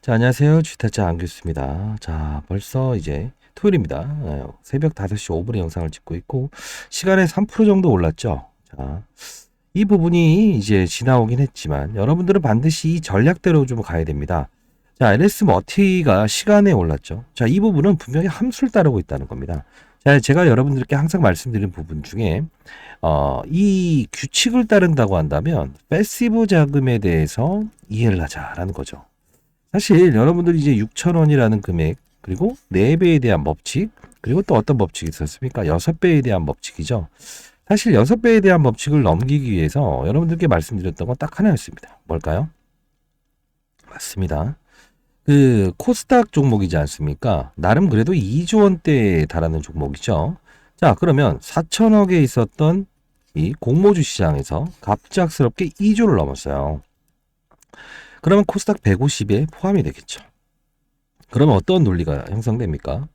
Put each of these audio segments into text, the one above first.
자, 안녕하세요. 주택자 안교수입니다. 자, 벌써 이제 토요일입니다. 새벽 5시 5분에 영상을 찍고 있고, 시간에 3% 정도 올랐죠. 자, 이 부분이 이제 지나오긴 했지만, 여러분들은 반드시 이 전략대로 좀 가야 됩니다. 자, LS 머티가 시간에 올랐죠. 자, 이 부분은 분명히 함수를 따르고 있다는 겁니다. 자, 제가 여러분들께 항상 말씀드린 부분 중에, 이 규칙을 따른다고 한다면, 패시브 자금에 대해서 이해를 하자라는 거죠. 사실 여러분들이 이제 6,000원이라는 금액, 그리고 4배에 대한 법칙, 그리고 또 어떤 법칙이 있었습니까? 6배에 대한 법칙이죠. 사실 6배에 대한 법칙을 넘기기 위해서 여러분들께 말씀드렸던 건 딱 하나였습니다. 뭘까요? 맞습니다. 그 코스닥 종목이지 않습니까? 나름 그래도 2조 원대에 달하는 종목이죠. 자, 그러면 4천억에 있었던 이 공모주 시장에서 갑작스럽게 2조를 넘었어요. 그러면 코스닥 150에 포함이 되겠죠. 그러면 어떤 논리가 형성됩니까?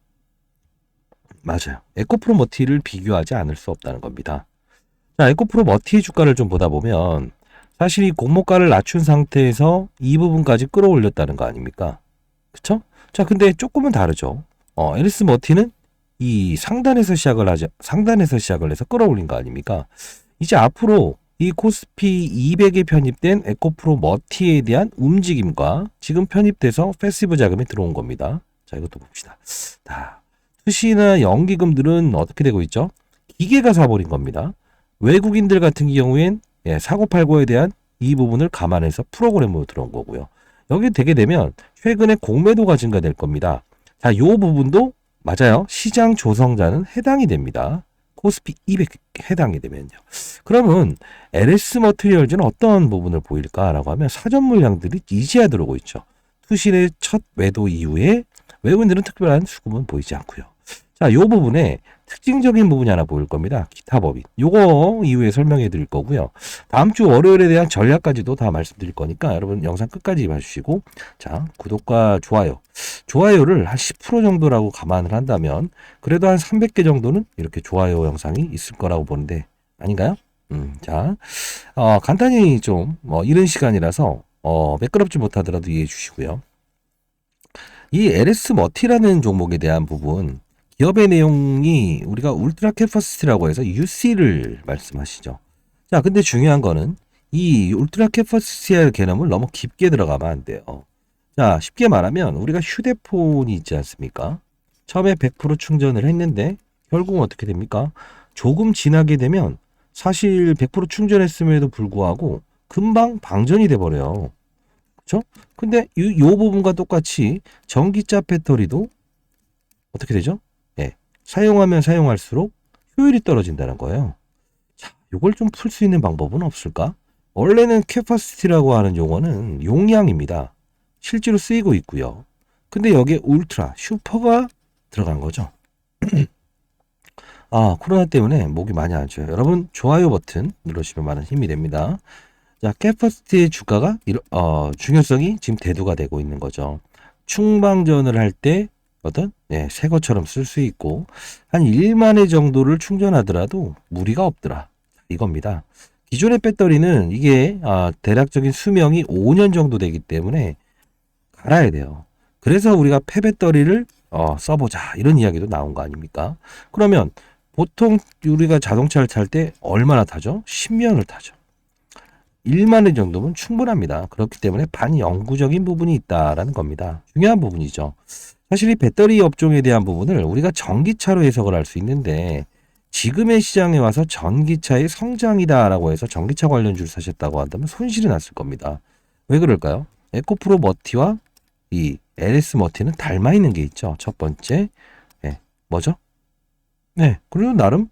맞아요. 에코프로 머티를 비교하지 않을 수 없다는 겁니다. 자, 에코프로 머티의 주가를 좀 보다 보면 사실 이 공모가를 낮춘 상태에서 이 부분까지 끌어올렸다는 거 아닙니까? 그쵸? 자, 근데 조금은 다르죠. 에리스 머티는 이 상단에서 시작을 해서 끌어올린 거 아닙니까? 이제 앞으로 이 코스피 200에 편입된 에코프로 머티에 대한 움직임과 지금 편입돼서 패시브 자금이 들어온 겁니다. 자, 이것도 봅시다. 자, 투시나 연기금들은 어떻게 되고 있죠? 기계가 사버린 겁니다. 외국인들 같은 경우엔 사고팔고에 대한 이 부분을 감안해서 프로그램으로 들어온 거고요. 여기 되게 되면 최근에 공매도가 증가될 겁니다. 자, 요 부분도 맞아요. 시장 조성자는 해당이 됩니다. 코스피 200 해당이 되면요. 그러면 LS 머티리얼즈는 어떤 부분을 보일까라고 하면 사전 물량들이 이제야 들어오고 있죠. 투신의 첫 매도 이후에 외국인들은 특별한 수급은 보이지 않고요. 자, 이 부분에 특징적인 부분이 하나 보일 겁니다. 기타 법인. 요거 이후에 설명해 드릴 거고요. 다음 주 월요일에 대한 전략까지도 다 말씀드릴 거니까 여러분 영상 끝까지 봐주시고, 자, 구독과 좋아요를 한 10% 정도라고 감안을 한다면 그래도 한 300개 정도는 이렇게 좋아요 영상이 있을 거라고 보는데 아닌가요? 자, 간단히 좀 이른 시간이라서 매끄럽지 못하더라도 이해해 주시고요. 이 LS 머티라는 종목에 대한 부분, 기업의 내용이 우리가 울트라 캐퍼시티라고 해서 UC를 말씀하시죠. 자, 근데 중요한 거는 이 울트라 캐퍼시티의 개념을 너무 깊게 들어가면 안 돼요. 자, 쉽게 말하면 우리가 휴대폰이 있지 않습니까? 처음에 100% 충전을 했는데 결국은 어떻게 됩니까? 조금 지나게 되면 사실 100% 충전했음에도 불구하고 금방 방전이 돼 버려요. 그렇죠? 근데 요 부분과 똑같이 전기차 배터리도 어떻게 되죠? 예. 사용하면 사용할수록 효율이 떨어진다는 거예요. 자, 요걸 좀 풀 수 있는 방법은 없을까? 원래는 캐파시티라고 하는 용어는 용량입니다. 실제로 쓰이고 있고요. 근데 여기에 울트라, 슈퍼가 들어간 거죠. 코로나 때문에 목이 많이 안 좋아요. 여러분, 좋아요 버튼 눌러주시면 많은 힘이 됩니다. 자, 캐퍼시티의 주가가 중요성이 지금 대두가 되고 있는 거죠. 충방전을 할 때 어떤 새 것처럼 쓸 수 있고 한 1만 회 정도를 충전하더라도 무리가 없더라. 이겁니다. 기존의 배터리는 이게 대략적인 수명이 5년 정도 되기 때문에 갈아야 돼요. 그래서 우리가 폐배터리를 써보자 이런 이야기도 나온 거 아닙니까? 그러면 보통 우리가 자동차를 탈 때 얼마나 타죠? 10년을 타죠. 1만 회 정도면 충분합니다. 그렇기 때문에 반영구적인 부분이 있다라는 겁니다. 중요한 부분이죠. 사실 이 배터리 업종에 대한 부분을 우리가 전기차로 해석을 할 수 있는데 지금의 시장에 와서 전기차의 성장이다라고 해서 전기차 관련주를 사셨다고 한다면 손실이 났을 겁니다. 왜 그럴까요? 에코프로 머티와 이 LS 머티는 닮아 있는 게 있죠. 첫 번째, 뭐죠? 네, 그리고 나름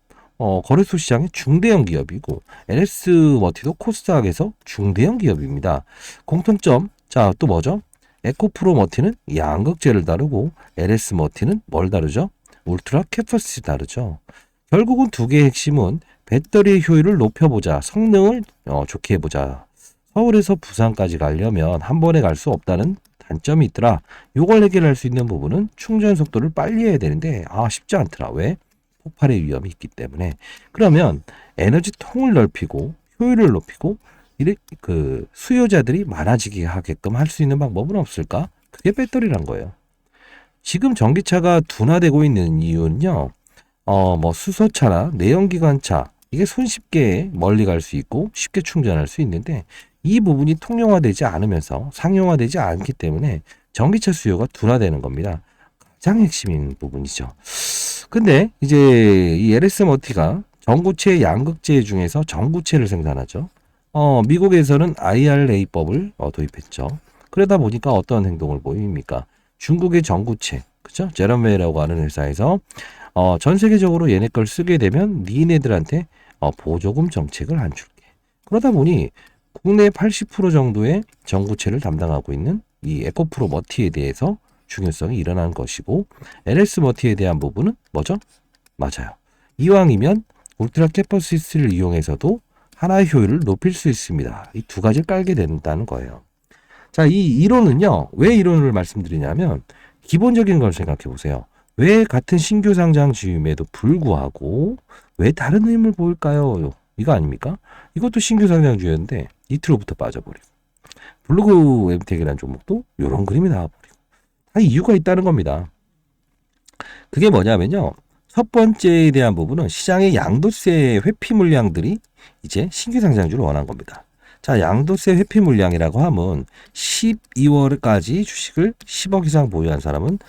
거래소 시장의 중대형 기업이고 LS 머티도 코스닥에서 중대형 기업입니다. 공통점, 자, 또 뭐죠? 에코프로 머티는 양극재를 다루고 LS 머티는 뭘 다루죠? 울트라 캐퍼시티 다루죠. 결국은 두 개의 핵심은 배터리의 효율을 높여보자, 성능을 좋게 해보자. 서울에서 부산까지 가려면 한 번에 갈 수 없다는 단점이 있더라. 이걸 해결할 수 있는 부분은 충전 속도를 빨리 해야 되는데 쉽지 않더라. 왜? 폭발의 위험이 있기 때문에. 그러면 에너지 통을 넓히고 효율을 높이고 그 수요자들이 많아지게 하게끔 할 수 있는 방법은 없을까? 그게 그게 배터리란 거예요. 지금 전기차가 둔화되고 있는 이유는요. 뭐 수소차나 내연기관차 이게 손쉽게 멀리 갈 수 있고 쉽게 충전할 수 있는데 이 부분이 통용화되지 않으면서 상용화되지 않기 때문에 전기차 수요가 둔화되는 겁니다. 가장 핵심인 부분이죠. 근데 이제 이 LS 머티가 전구체 양극재 중에서 전구체를 생산하죠. 미국에서는 IRA법을 도입했죠. 그러다 보니까 어떤 행동을 보입니까? 중국의 전구체, 그죠? 제럼웨이라고 하는 회사에서 전 세계적으로 얘네 걸 쓰게 되면 니네들한테 보조금 정책을 안 줄게. 그러다 보니 국내 80% 정도의 전구체를 담당하고 있는 이 에코프로 머티에 대해서 중요성이 일어난 것이고 LS 머티에 대한 부분은 뭐죠? 맞아요. 이왕이면 울트라 캐퍼시티를 이용해서도 하나의 효율을 높일 수 있습니다. 이 두 가지를 깔게 된다는 거예요. 자, 이 이론은요. 왜 이론을 말씀드리냐면 기본적인 걸 생각해 보세요. 왜 같은 신규 상장 즈음에도 불구하고 왜 다른 힘을 보일까요? 이거 아닙니까? 이것도 신규 상장 즈였는데 이틀 후부터 빠져버리고 블루그 엠텍이라는 종목도 이런 그림이 나와버리고 다 이유가 있다는 겁니다. 그게 뭐냐면요. 첫 번째에 대한 부분은 시장의 양도세 회피 물량들이 이제 신규 상장주를 원한 겁니다. 자, 양도세 회피 물량이라고 하면 12월까지 주식을 10억 이상 보유한 사람은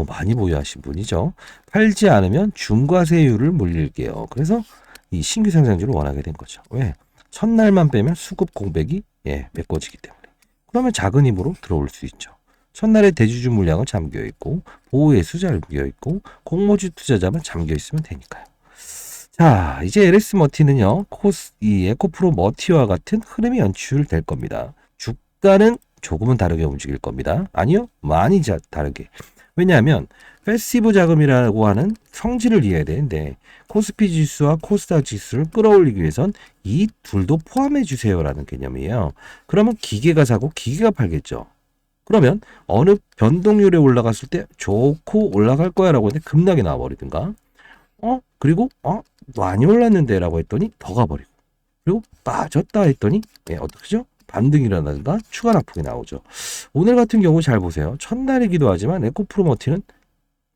많이 보유하신 분이죠. 팔지 않으면 중과세율을 물릴게요. 그래서 이 신규 상장주를 원하게 된 거죠. 왜? 첫날만 빼면 수급 공백이 메꿔지기 때문에. 그러면 작은 힘으로 들어올 수 있죠. 첫날에 대주주 물량은 잠겨 있고 보호예수 잠겨 있고 공모주 투자자만 잠겨 있으면 되니까요. 자, 이제 LS 머티는요, 이 에코프로 머티와 같은 흐름이 연출될 겁니다. 주가는 조금은 다르게 움직일 겁니다. 아니요, 많이 다르게. 왜냐하면 패시브 자금이라고 하는 성질을 이해해야 되는데 코스피 지수와 코스닥 지수를 끌어올리기 위해선 이 둘도 포함해 주세요라는 개념이에요. 그러면 기계가 사고 기계가 팔겠죠. 그러면 어느 변동률에 올라갔을 때 좋고 올라갈 거야라고 했는데 급락이 나와버리든가 그리고 많이 올랐는데 라고 했더니 더 가버리고 그리고 빠졌다 했더니 어떡하죠? 반등이라든가 추가 낙폭이 나오죠. 오늘 같은 경우 잘 보세요. 첫날이기도 하지만 에코프로머티는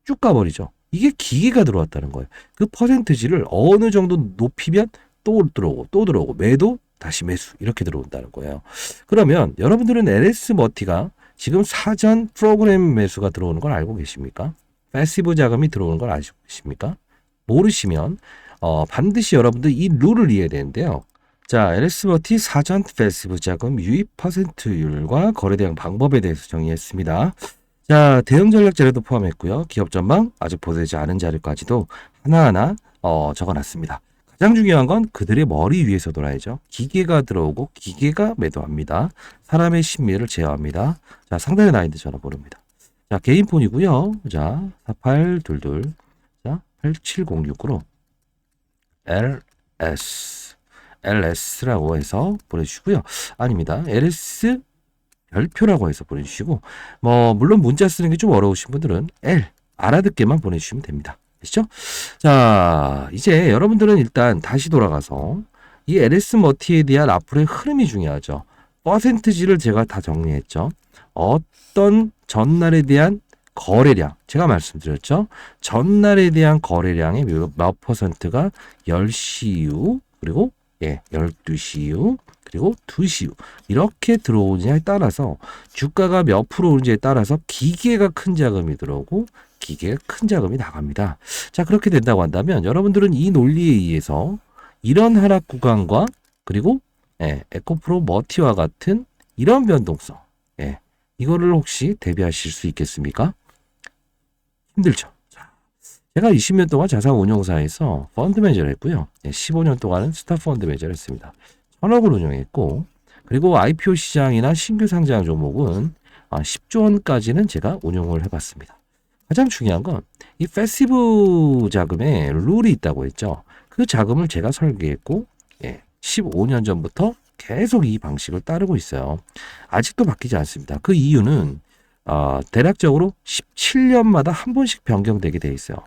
쭉 가버리죠. 이게 기계가 들어왔다는 거예요. 그 퍼센트지를 어느 정도 높이면 또 들어오고 매도 다시 매수 이렇게 들어온다는 거예요. 그러면 여러분들은 LS 머티가 지금 사전 프로그램 매수가 들어오는 걸 알고 계십니까? 패시브 자금이 들어오는 걸 알고 계십니까? 모르시면 반드시 여러분들 이 룰을 이해해야 되는데요. 자, LS 머티 사전 패시브 자금 유입 퍼센트율과 거래 대응 방법에 대해서 정의했습니다. 자, 대응 전략 자료도 포함했고요. 기업 전망 아직 보도되지 않은 자료까지도 하나하나 적어놨습니다. 가장 중요한 건 그들의 머리 위에서 돌아야죠. 기계가 들어오고 기계가 매도합니다. 사람의 심리를 제어합니다. 자, 상단에 나와 있는 전화번호입니다. 자, 개인폰이고요. 자, 4822 자, 8706으로 LS라고 해서 보내주시고요. 아닙니다. LS 별표라고 해서 보내주시고 물론 문자 쓰는 게 좀 어려우신 분들은 L 알아듣게만 보내주시면 됩니다. 아시죠? 자, 이제 여러분들은 일단 다시 돌아가서 이 LS 머티에 대한 앞으로의 흐름이 중요하죠. 퍼센트지를 제가 다 정리했죠. 어떤 전날에 대한 거래량 제가 말씀드렸죠. 전날에 대한 거래량의 몇 퍼센트가 10시 이후 그리고 12시 이후 그리고 2시 이후 이렇게 들어오느냐에 따라서 주가가 몇 프로 오는지에 따라서 기계가 큰 자금이 들어오고 기계가 큰 자금이 나갑니다. 자, 그렇게 된다고 한다면 여러분들은 이 논리에 의해서 이런 하락 구간과 그리고 에코프로 머티와 같은 이런 변동성 이거를 혹시 대비하실 수 있겠습니까? 힘들죠. 자, 제가 20년 동안 자산운용사에서 펀드 매니저를 했고요. 15년 동안은 스타 펀드 매니저를 했습니다. 1000억을 운영했고 그리고 IPO 시장이나 신규 상장 종목은 10조 원까지는 제가 운용을 해봤습니다. 가장 중요한 건 이 패시브 자금에 룰이 있다고 했죠. 그 자금을 제가 설계했고 15년 전부터 계속 이 방식을 따르고 있어요. 아직도 바뀌지 않습니다. 그 이유는 대략적으로 17년마다 한 번씩 변경되게 돼 있어요.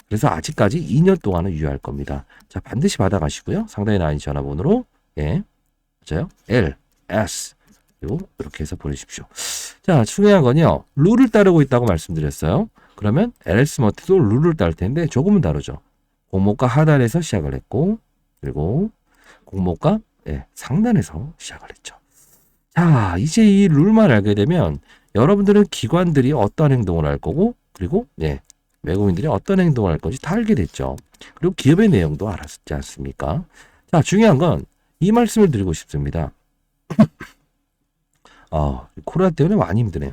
그래서 아직까지 2년 동안은 유효할 겁니다. 자, 반드시 받아가시고요. 상단에 나와 있는 전화번호로 맞아요. L, S, 그리고 이렇게 해서 보내십시오. 자, 중요한 건요. 룰을 따르고 있다고 말씀드렸어요. 그러면 LS 머티도 룰을 따를 텐데 조금은 다르죠. 공모가 하단에서 시작을 했고 그리고 공모가 상단에서 시작을 했죠. 자, 이제 이 룰만 알게 되면 여러분들은 기관들이 어떤 행동을 할 거고 그리고 외국인들이 어떤 행동을 할 건지 다 알게 됐죠. 그리고 기업의 내용도 알았지 않습니까? 자, 중요한 건 이 말씀을 드리고 싶습니다. 코로나 때문에 많이 힘드네요.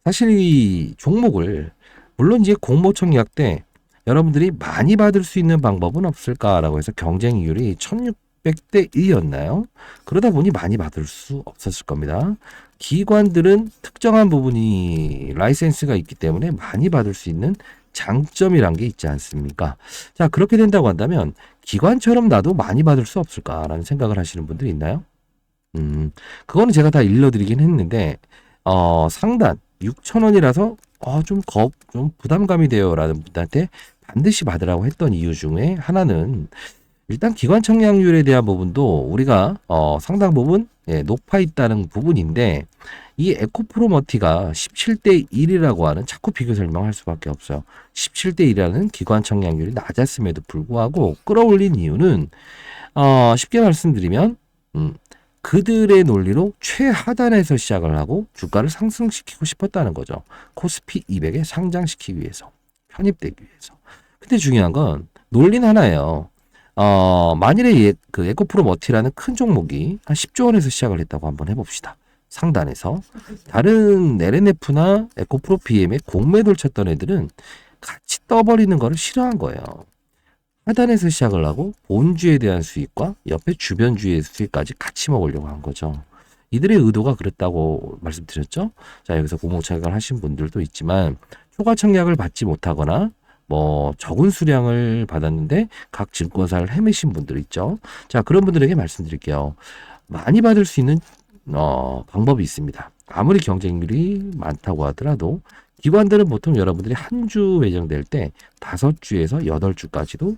사실 이 종목을 물론 이제 공모청 예약 때 여러분들이 많이 받을 수 있는 방법은 없을까라고 해서 경쟁률이 1600대 1이었나요? 그러다 보니 많이 받을 수 없었을 겁니다. 기관들은 특정한 부분이 라이센스가 있기 때문에 많이 받을 수 있는 장점이란 게 있지 않습니까? 자, 그렇게 된다고 한다면 기관처럼 나도 많이 받을 수 없을까라는 생각을 하시는 분들이 있나요? 그거는 제가 다 일러드리긴 했는데, 상단 6,000원이라서, 좀 부담감이 돼요라는 분한테 반드시 받으라고 했던 이유 중에 하나는, 일단 기관 청약률에 대한 부분도 우리가, 상당 부분, 높아 있다는 부분인데, 이 에코프로머티가 17대 1이라고 하는 자꾸 비교 설명할 수밖에 없어요. 17대 1이라는 기관 청약률이 낮았음에도 불구하고 끌어올린 이유는, 쉽게 말씀드리면, 그들의 논리로 최하단에서 시작을 하고 주가를 상승시키고 싶었다는 거죠. 코스피 200에 상장시키기 위해서, 편입되기 위해서. 근데 중요한 건 논리는 하나예요. 만일에 그 에코프로머티라는 큰 종목이 한 10조 원에서 시작을 했다고 한번 해봅시다. 상단에서. 다른 LNF나 에코프로 PM에 공매도를 쳤던 애들은 같이 떠버리는 거를 싫어한 거예요. 하단에서 시작을 하고 본주에 대한 수익과 옆에 주변주의 수익까지 같이 먹으려고 한 거죠. 이들의 의도가 그랬다고 말씀드렸죠. 자, 여기서 공모 청약을 하신 분들도 있지만 초과 청약을 받지 못하거나 적은 수량을 받았는데 각 증권사를 헤매신 분들 있죠. 자, 그런 분들에게 말씀드릴게요. 많이 받을 수 있는 방법이 있습니다. 아무리 경쟁률이 많다고 하더라도 기관들은 보통 여러분들이 한 주 배정될 때 5주에서 8주까지도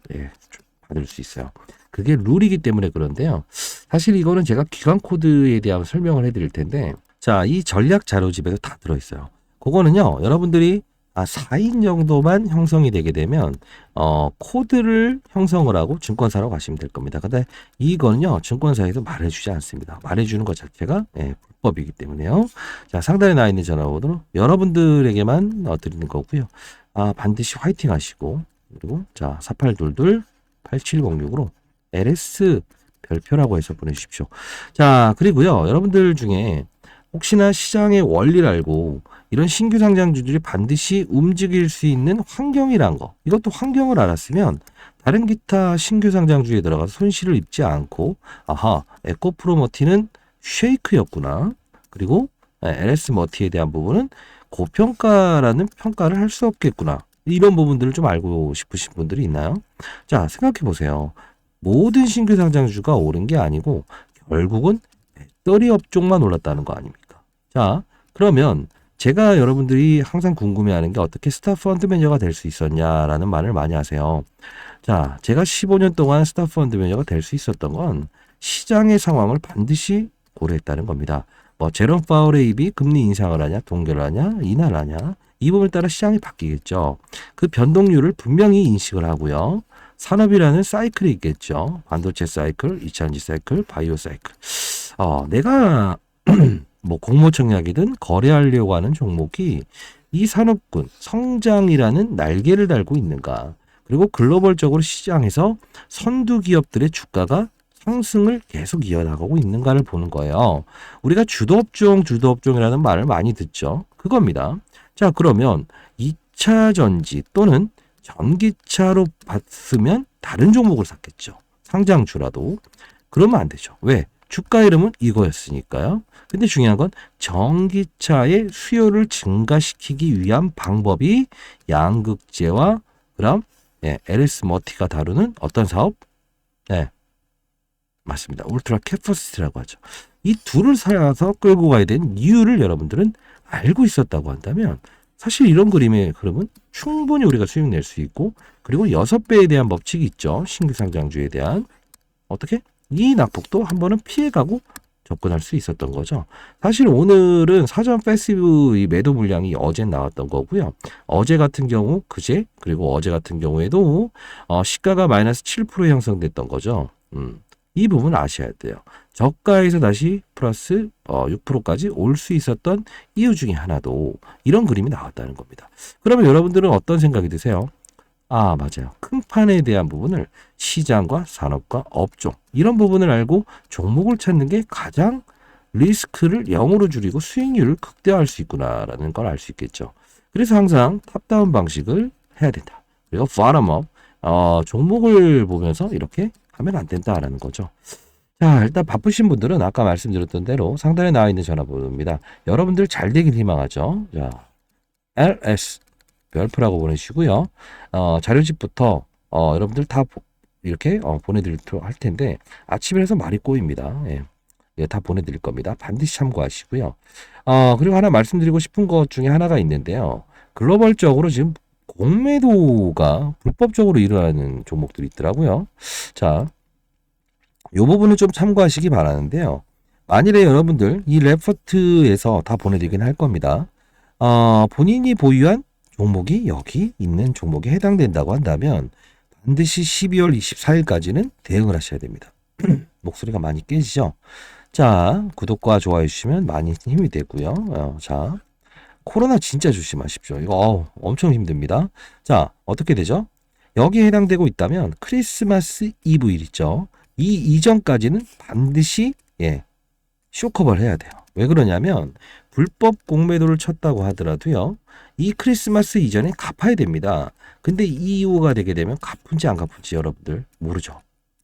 받을 수 있어요. 그게 룰이기 때문에 그런데요. 사실 이거는 제가 기관 코드에 대한 설명을 해드릴 텐데, 자, 이 전략 자료집에도 다 들어있어요. 그거는요, 여러분들이 4인 정도만 형성이 되게 되면 코드를 형성을 하고 증권사로 가시면 될 겁니다. 근데 이거는요, 증권사에서 말해주지 않습니다. 말해주는 것 자체가 불법이기 때문에요. 자, 상단에 나와 있는 전화번호로 여러분들에게만 드리는 거고요. 반드시 화이팅 하시고, 그리고 자, 4822-8706으로 LS 별표라고 해서 보내주십시오. 자, 그리고요, 여러분들 중에 혹시나 시장의 원리를 알고 이런 신규 상장주들이 반드시 움직일 수 있는 환경이란 거, 이것도 환경을 알았으면 다른 기타 신규 상장주에 들어가서 손실을 입지 않고, 에코프로머티는 쉐이크였구나, 그리고 LS 머티에 대한 부분은 고평가라는 평가를 할 수 없겠구나, 이런 부분들을 좀 알고 싶으신 분들이 있나요? 자, 생각해 보세요. 모든 신규 상장주가 오른 게 아니고 결국은 배터리 업종만 올랐다는 거 아닙니까? 자, 그러면 제가 여러분들이 항상 궁금해하는 게 어떻게 스타 펀드 매니저가 될 수 있었냐라는 말을 많이 하세요. 자, 제가 15년 동안 스타 펀드 매니저가 될 수 있었던 건 시장의 상황을 반드시 고려했다는 겁니다. 제롬 파월의 입이 금리 인상을 하냐, 동결을 하냐, 인하를 하냐, 이 부분에 따라 시장이 바뀌겠죠. 그 변동률을 분명히 인식을 하고요. 산업이라는 사이클이 있겠죠. 반도체 사이클, 2차전지 사이클, 바이오 사이클. 내가 공모 청약이든 거래하려고 하는 종목이 이 산업군 성장이라는 날개를 달고 있는가, 그리고 글로벌적으로 시장에서 선두 기업들의 주가가 상승을 계속 이어나가고 있는가를 보는 거예요. 우리가 주도업종이라는 말을 많이 듣죠. 그겁니다. 자, 그러면 2차 전지 또는 전기차로 봤으면 다른 종목을 샀겠죠. 상장주라도. 그러면 안 되죠. 왜? 주가 이름은 이거였으니까요. 근데 중요한 건 전기차의 수요를 증가시키기 위한 방법이 양극재와 그다음 LS 머티가 다루는 어떤 사업? 맞습니다. 울트라 캐퍼시티라고 하죠. 이 둘을 사서 끌고 가야 되는 이유를 여러분들은 알고 있었다고 한다면 사실 이런 그림의 흐름은 충분히 우리가 수익 낼 수 있고, 그리고 6배에 대한 법칙이 있죠. 신규 상장주에 대한. 어떻게? 이 낙폭도 한 번은 피해가고 접근할 수 있었던 거죠. 사실 오늘은 사전 패시브 이 매도 물량이 어제 나왔던 거고요. 어제 같은 경우 그제 그리고 어제 같은 경우에도 시가가 마이너스 7% 형성됐던 거죠. 이 부분 아셔야 돼요. 저가에서 다시 플러스 6%까지 올 수 있었던 이유 중에 하나도 이런 그림이 나왔다는 겁니다. 그러면 여러분들은 어떤 생각이 드세요? 아, 맞아요. 큰 판에 대한 부분을 시장과 산업과 업종 이런 부분을 알고 종목을 찾는 게 가장 리스크를 0으로 줄이고 수익률을 극대화할 수 있구나라는 걸 알 수 있겠죠. 그래서 항상 탑다운 방식을 해야 된다. 그리고 bottom up 종목을 보면서 이렇게 하면 안 된다라는 거죠. 자, 일단 바쁘신 분들은 아까 말씀드렸던 대로 상단에 나와 있는 전화번호입니다. 여러분들 잘 되길 희망하죠. 자, LS 별표라고 보내시고요. 자료집부터 여러분들 다 이렇게 보내드리도록 할 텐데 아침이라서 말이 꼬입니다. 예. 예, 다 보내드릴 겁니다. 반드시 참고하시고요. 그리고 하나 말씀드리고 싶은 것 중에 하나가 있는데요. 글로벌적으로 지금 공매도가 불법적으로 일어나는 종목들이 있더라고요. 자, 이 부분을 좀 참고하시기 바라는데요. 만일에 여러분들 이 레포트에서 다 보내드리긴 할 겁니다. 본인이 보유한 종목이 여기 있는 종목에 해당된다고 한다면 반드시 12월 24일까지는 대응을 하셔야 됩니다. 목소리가 많이 깨지죠? 자, 구독과 좋아요 주시면 많이 힘이 되고요. 자, 코로나 진짜 조심하십시오. 이거 엄청 힘듭니다. 자, 어떻게 되죠? 여기에 해당되고 있다면 크리스마스 이브일 있죠? 이 이전까지는 반드시 쇼커버를 해야 돼요. 왜 그러냐면 불법 공매도를 쳤다고 하더라도요. 이 크리스마스 이전에 갚아야 됩니다. 근데 이후가 되게 되면 갚은지 안 갚은지 여러분들 모르죠.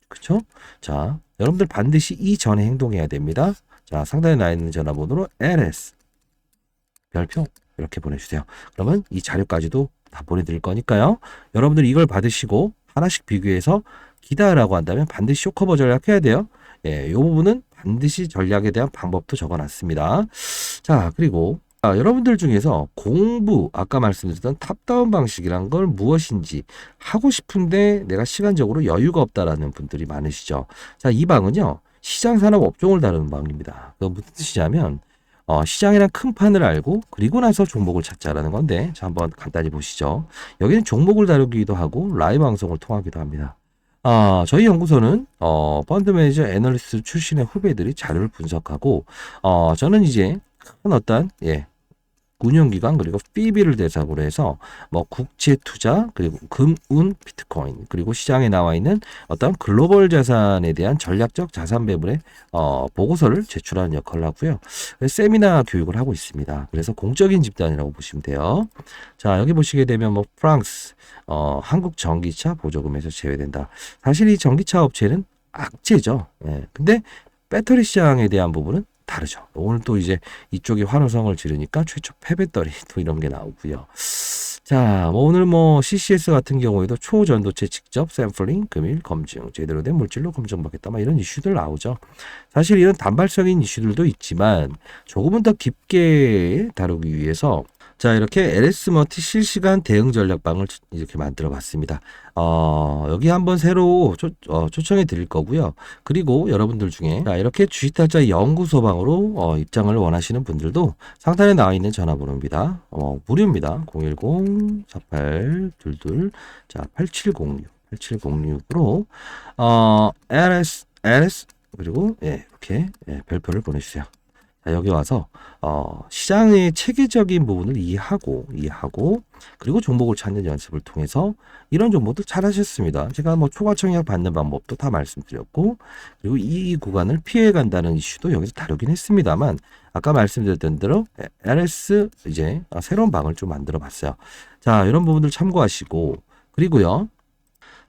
그렇죠? 자, 여러분들 반드시 이전에 행동해야 됩니다. 자, 상단에 나와 있는 전화번호로 LS 별표 이렇게 보내주세요. 그러면 이 자료까지도 다 보내드릴 거니까요. 여러분들 이걸 받으시고 하나씩 비교해서 기다라고 한다면 반드시 쇼커버 전략해야 돼요. 이 부분은 반드시 전략에 대한 방법도 적어놨습니다. 자, 그리고 여러분들 중에서 공부, 아까 말씀드렸던 탑다운 방식이란 걸 무엇인지 하고 싶은데 내가 시간적으로 여유가 없다라는 분들이 많으시죠. 자, 이 방은요, 시장 산업 업종을 다루는 방입니다. 그 무슨 뜻이냐면, 시장이란 큰 판을 알고 그리고 나서 종목을 찾자라는 건데, 자, 한번 간단히 보시죠. 여기는 종목을 다루기도 하고 라이브 방송을 통하기도 합니다. 저희 연구소는 펀드 매니저 애널리스트 출신의 후배들이 자료를 분석하고 저는 이제 큰 어떤 운영기관 그리고 PB를 대상으로 해서 뭐 국채 투자 그리고 금운 비트코인 그리고 시장에 나와 있는 어떤 글로벌 자산에 대한 전략적 자산 배분의 보고서를 제출하는 역할을 하고요. 세미나 교육을 하고 있습니다. 그래서 공적인 집단이라고 보시면 돼요. 자, 여기 보시게 되면 뭐 프랑스 한국 전기차 보조금에서 제외된다. 사실 이 전기차 업체는 악재죠. 근데 배터리 시장에 대한 부분은 다르죠. 오늘 또 이제 이쪽이 환호성을 지르니까 최초 폐배터리 또 이런 게 나오고요. 자, 오늘 CCS 같은 경우에도 초전도체 직접 샘플링, 금일 검증, 제대로 된 물질로 검증받겠다. 이런 이슈들 나오죠. 사실 이런 단발적인 이슈들도 있지만 조금은 더 깊게 다루기 위해서 자, 이렇게 LS 멀티 실시간 대응 전략방을 이렇게 만들어 봤습니다. 여기 한번 새로 초청해 드릴 거고요. 그리고 여러분들 중에 자, 이렇게 주식타짜 연구소방으로 입장을 원하시는 분들도 상단에 나와 있는 전화번호입니다. 무료입니다. 010-4822 자, 8706으로 LS 그리고 이렇게 별표를 보내주세요. 자, 여기 와서 시장의 체계적인 부분을 이해하고 그리고 종목을 찾는 연습을 통해서 이런 종목도 잘 하셨습니다. 제가 초과 청약 받는 방법도 다 말씀드렸고 그리고 이 구간을 피해 간다는 이슈도 여기서 다루긴 했습니다만 아까 말씀드렸던 대로 LS 이제 새로운 방을 좀 만들어 봤어요. 자, 이런 부분들 참고하시고 그리고요.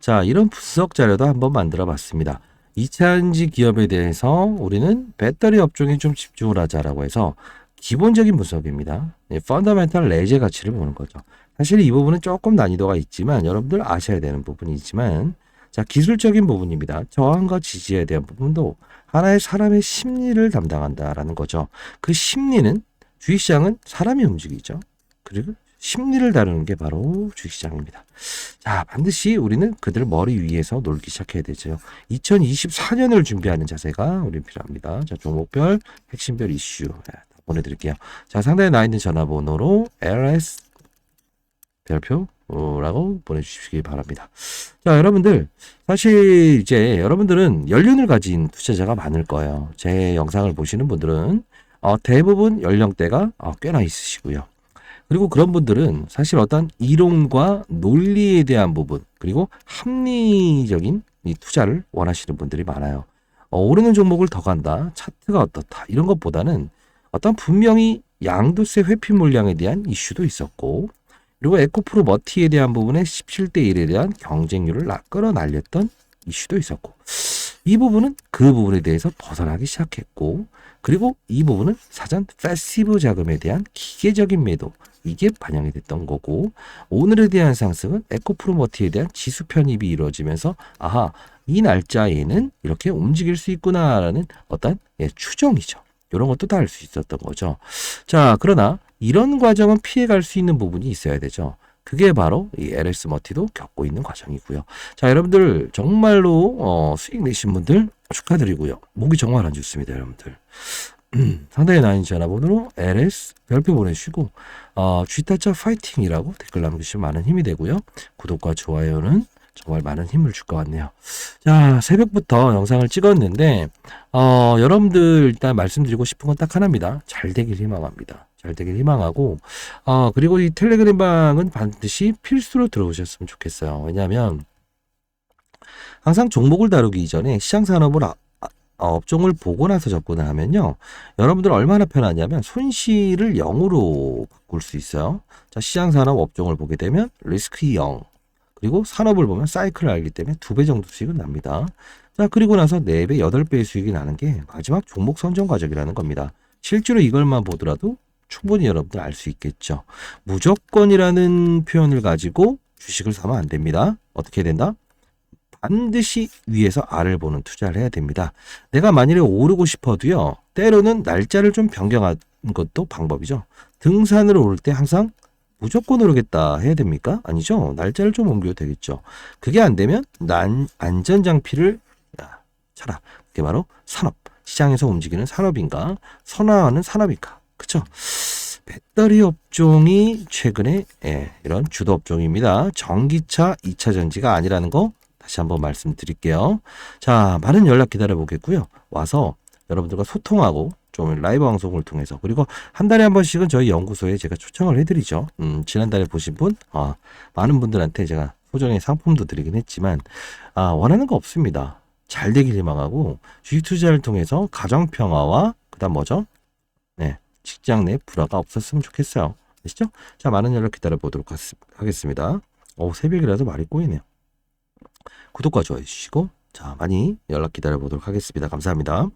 자, 이런 분석 자료도 한번 만들어 봤습니다. 2차전지 기업에 대해서 우리는 배터리 업종에 좀 집중을 하자라고 해서 기본적인 분석입니다. 펀더멘탈 레이저 가치를 보는 거죠. 사실 이 부분은 조금 난이도가 있지만 여러분들 아셔야 되는 부분이지만 자, 기술적인 부분입니다. 저항과 지지에 대한 부분도 하나의 사람의 심리를 담당한다라는 거죠. 그 심리는 주식시장은 사람이 움직이죠. 그리고 심리를 다루는 게 바로 주식시장입니다. 자, 반드시 우리는 그들 머리 위에서 놀기 시작해야 되죠. 2024년을 준비하는 자세가 우리 필요합니다. 자, 종목별, 핵심별 이슈 보내드릴게요. 자, 상단에 나와 있는 전화번호로 LS 별표라고 보내주시기 바랍니다. 자, 여러분들 사실 이제 여러분들은 연륜을 가진 투자자가 많을 거예요. 제 영상을 보시는 분들은 대부분 연령대가 꽤나 있으시고요. 그리고 그런 분들은 사실 어떤 이론과 논리에 대한 부분 그리고 합리적인 이 투자를 원하시는 분들이 많아요. 오르는 종목을 더 간다, 차트가 어떻다 이런 것보다는 어떤 분명히 양도세 회피 물량에 대한 이슈도 있었고 그리고 에코프로 머티에 대한 부분에 17대 1에 대한 경쟁률을 끌어날렸던 이슈도 있었고 이 부분은 그 부분에 대해서 벗어나기 시작했고 그리고 이 부분은 사전 패시브 자금에 대한 기계적인 매도 이게 반영이 됐던 거고 오늘에 대한 상승은 에코프로머티에 대한 지수 편입이 이루어지면서 아하 이 날짜에는 이렇게 움직일 수 있구나라는 어떤 추정이죠. 이런 것도 다 알 수 있었던 거죠. 자, 그러나 이런 과정은 피해갈 수 있는 부분이 있어야 되죠. 그게 바로 이 LS 머티도 겪고 있는 과정이고요. 자, 여러분들 정말로 수익 내신 분들 축하드리고요. 목이 정말 안 좋습니다, 여러분들. 상단에 나와 있는 전화번호로 LS 별표 보내주시고 G타짜 파이팅이라고 댓글 남겨주시면 많은 힘이 되고요. 구독과 좋아요는 정말 많은 힘을 줄 것 같네요. 자, 새벽부터 영상을 찍었는데 여러분들 일단 말씀드리고 싶은 건 딱 하나입니다. 잘 되길 희망합니다. 잘 되길 희망하고 그리고 이 텔레그램 방은 반드시 필수로 들어오셨으면 좋겠어요. 왜냐하면 항상 종목을 다루기 이전에 시장 산업을 업종을 보고 나서 접근을 하면요. 여러분들 얼마나 편하냐면 손실을 0으로 바꿀 수 있어요. 자, 시장 산업 업종을 보게 되면 리스크 0 그리고 산업을 보면 사이클을 알기 때문에 2배 정도 수익은 납니다. 자, 그리고 나서 4배, 8배의 수익이 나는 게 마지막 종목 선정 과정이라는 겁니다. 실제로 이걸만 보더라도 충분히 여러분들 알 수 있겠죠. 무조건이라는 표현을 가지고 주식을 사면 안 됩니다. 어떻게 해야 된다? 반드시 위에서 아래를 보는 투자를 해야 됩니다. 내가 만일에 오르고 싶어도요. 때로는 날짜를 좀 변경하는 것도 방법이죠. 등산을 오를 때 항상 무조건 오르겠다 해야 됩니까? 아니죠. 날짜를 좀 옮겨도 되겠죠. 그게 안 되면 안전장피를 차라. 그게 바로 산업. 시장에서 움직이는 산업인가 선화하는 산업인가. 그쵸? 배터리 업종이 최근에 이런 주도 업종입니다. 전기차 2차 전지가 아니라는 거 다시 한번 말씀드릴게요. 자, 많은 연락 기다려 보겠고요. 와서 여러분들과 소통하고 좀 라이브 방송을 통해서 그리고 한 달에 한 번씩은 저희 연구소에 제가 초청을 해드리죠. 지난달에 보신 분 많은 분들한테 제가 소정의 상품도 드리긴 했지만 원하는 거 없습니다. 잘 되길 희망하고 주식 투자를 통해서 가정 평화와 그다음 뭐죠? 네, 직장 내 불화가 없었으면 좋겠어요. 아시죠? 자, 많은 연락 기다려 보도록 하겠습니다. 새벽이라도 말이 꼬이네요. 구독과 좋아요 해주시고 자 많이 연락 기다려 보도록 하겠습니다. 감사합니다.